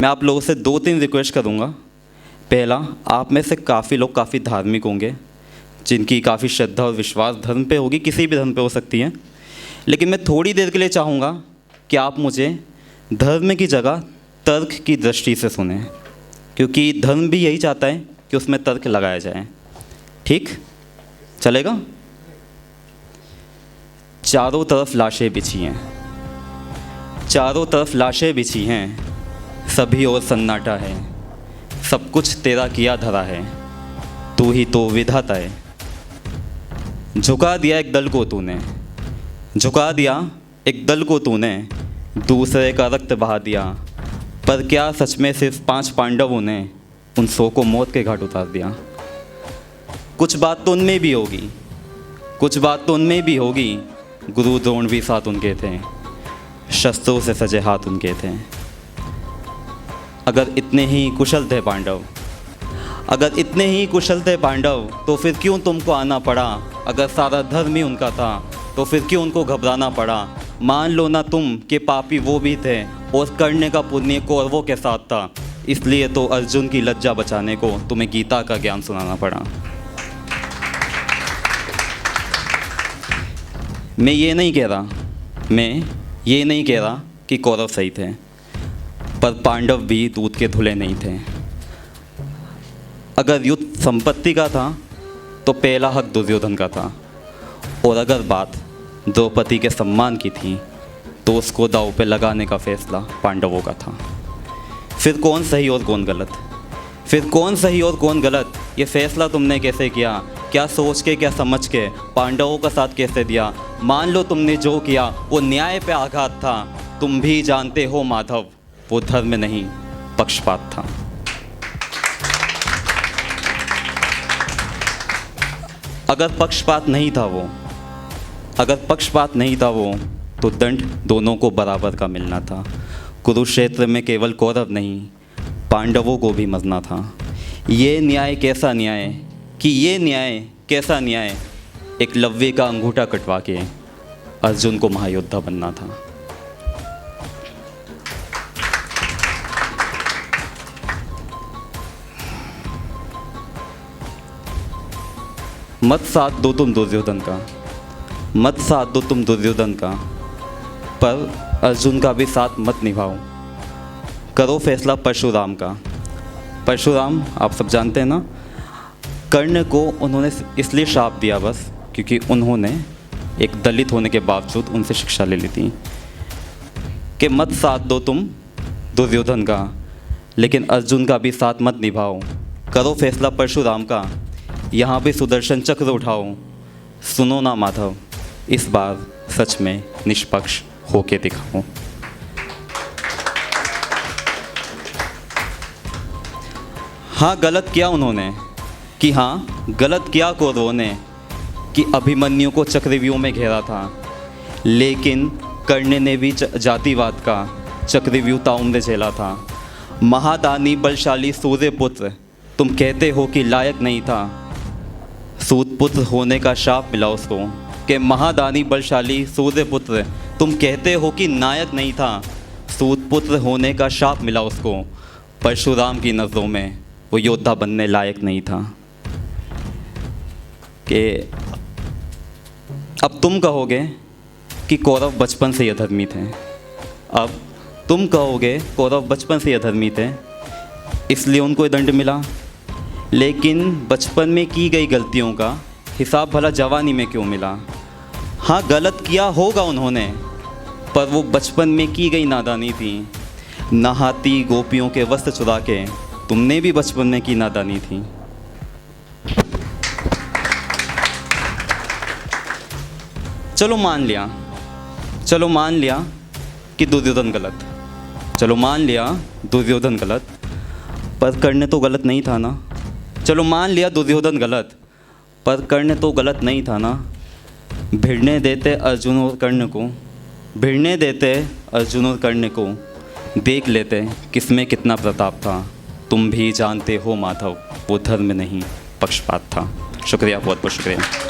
मैं आप लोगों से 2-3 रिक्वेस्ट करूँगा। पहला, आप में से काफ़ी लोग काफ़ी धार्मिक होंगे, जिनकी काफ़ी श्रद्धा और विश्वास धर्म पे होगी, किसी भी धर्म पे हो सकती है। लेकिन मैं थोड़ी देर के लिए चाहूँगा कि आप मुझे धर्म की जगह तर्क की दृष्टि से सुने, क्योंकि धर्म भी यही चाहता है कि उसमें तर्क लगाया जाए। ठीक चलेगा? चारों तरफ लाशें बिछी हैं, चारों तरफ लाशें बिछी हैं, सभी और सन्नाटा है, सब कुछ तेरा किया धरा है, तू ही तो विधाता है। झुका दिया एक दल को तूने, झुका दिया एक दल को तूने, दूसरे का रक्त बहा दिया। पर क्या सच में सिर्फ 5 पांडवों ने उन 100 को मौत के घाट उतार दिया? कुछ बात तो उनमें भी होगी, कुछ बात तो उनमें भी होगी। गुरु द्रोण भी साथ उनके थे, शस्त्रों से सजे हाथ उनके थे। अगर इतने ही कुशल थे पांडव, अगर इतने ही कुशल थे पांडव, तो फिर क्यों तुमको आना पड़ा? अगर सारा धर्म ही उनका था, तो फिर क्यों उनको घबराना पड़ा? मान लो ना तुम कि पापी वो भी थे और करने का पुण्य कौरवों के साथ था, इसलिए तो अर्जुन की लज्जा बचाने को तुम्हें गीता का ज्ञान सुनाना पड़ा। मैं ये नहीं कह रहा कि कौरव सही थे, पर पांडव भी दूध के धुले नहीं थे। अगर युद्ध संपत्ति का था तो पहला हक दुर्योधन का था, और अगर बात द्रौपदी के सम्मान की थी तो उसको दांव पे लगाने का फैसला पांडवों का था। फिर कौन सही और कौन गलत? फिर कौन सही और कौन गलत, ये फैसला तुमने कैसे किया? क्या सोच के, क्या समझ के, पांडवों का साथ कैसे दिया? मान लो तुमने जो किया वो न्याय पे आघात था, तुम भी जानते हो माधव, वो धर्म नहीं पक्षपात था। अगर पक्षपात नहीं था वो, अगर पक्षपात नहीं था वो, तो दंड दोनों को बराबर का मिलना था। कुरुक्षेत्र में केवल कौरव नहीं, पांडवों को भी मरना था। ये न्याय कैसा न्याय कि ये न्याय कैसा न्याय, एकलव्य का अंगूठा कटवा के अर्जुन को महायोद्धा बनना था। मत साथ दो तुम दुर्योधन का, मत साथ दो तुम दुर्योधन का, पर अर्जुन का भी साथ मत निभाओ। करो फैसला परशुराम का। परशुराम आप सब जानते हैं ना, कर्ण को उन्होंने इसलिए श्राप दिया बस क्योंकि उन्होंने एक दलित होने के बावजूद उनसे शिक्षा ले ली थी कि मत साथ दो तुम दुर्योधन का, लेकिन अर्जुन का भी साथ मत निभाओ। करो फैसला परशुराम का, यहाँ भी सुदर्शन चक्र उठाओ। सुनो ना माधव, इस बार सच में निष्पक्ष होके दिखाओ। हाँ गलत किया उन्होंने, कि हाँ गलत किया कौरवों ने कि अभिमन्यु को चक्रव्यूह में घेरा था, लेकिन कर्ण ने भी जातिवाद का चक्रव्यूह ताउम्र झेला था। महादानी बलशाली सूर्यपुत्र तुम कहते हो कि लायक नहीं था, सूतपुत्र होने का शाप मिला उसको। कि महादानी बलशाली सूर्यपुत्र तुम कहते हो कि नायक नहीं था, सूतपुत्र होने का शाप मिला उसको। परशुराम की नज़रों में वो योद्धा बनने लायक नहीं था। कि अब तुम कहोगे कि कौरव बचपन से अधर्मी थे, अब तुम कहोगे कौरव बचपन से अधर्मी थे इसलिए उनको दंड मिला, लेकिन बचपन में की गई गलतियों का हिसाब भला जवानी में क्यों मिला? हाँ गलत किया होगा उन्होंने, पर वो बचपन में की गई नादानी थी। नहाती गोपियों के वस्त्र चुरा के तुमने भी बचपन में की नादानी थी। चलो मान लिया कि दुर्योधन गलत, चलो मान लिया दुर्योधन गलत, पर कर्ण तो गलत नहीं था ना। चलो मान लिया दुर्योधन गलत, पर कर्ण तो गलत नहीं था ना। भिड़ने देते अर्जुन और कर्ण को, भिड़ने देते अर्जुन और कर्ण को, देख लेते किसमें कितना प्रताप था। तुम भी जानते हो माधव, वो धर्म नहीं पक्षपात था। शुक्रिया, बहुत बहुत शुक्रिया।